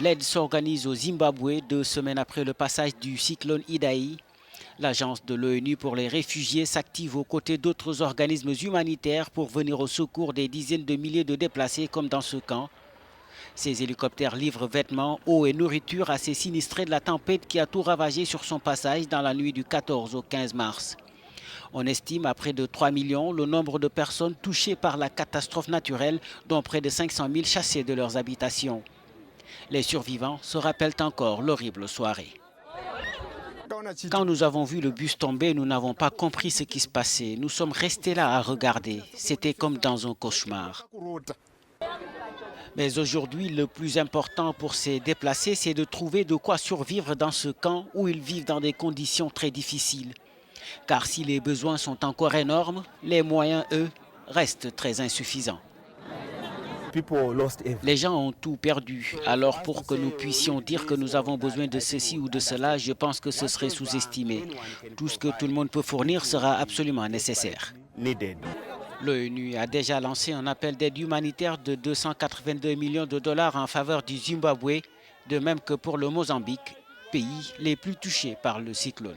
L'aide s'organise au Zimbabwe 2 semaines après le passage du cyclone Idai. L'agence de l'ONU pour les réfugiés s'active aux côtés d'autres organismes humanitaires pour venir au secours des dizaines de milliers de déplacés comme dans ce camp. Ces hélicoptères livrent vêtements, eau et nourriture à ces sinistrés de la tempête qui a tout ravagé sur son passage dans la nuit du 14 au 15 mars. On estime à près de 3 millions le nombre de personnes touchées par la catastrophe naturelle, dont près de 500 000 chassées de leurs habitations. Les survivants se rappellent encore l'horrible soirée. Quand nous avons vu le bus tomber, nous n'avons pas compris ce qui se passait. Nous sommes restés là à regarder. C'était comme dans un cauchemar. Mais aujourd'hui, le plus important pour ces déplacés, c'est de trouver de quoi survivre dans ce camp où ils vivent dans des conditions très difficiles. Car si les besoins sont encore énormes, les moyens, eux, restent très insuffisants. Les gens ont tout perdu. Alors pour que nous puissions dire que nous avons besoin de ceci ou de cela, je pense que ce serait sous-estimé. Tout ce que tout le monde peut fournir sera absolument nécessaire. L'ONU a déjà lancé un appel d'aide humanitaire de 282 millions de dollars en faveur du Zimbabwe, de même que pour le Mozambique, pays les plus touchés par le cyclone.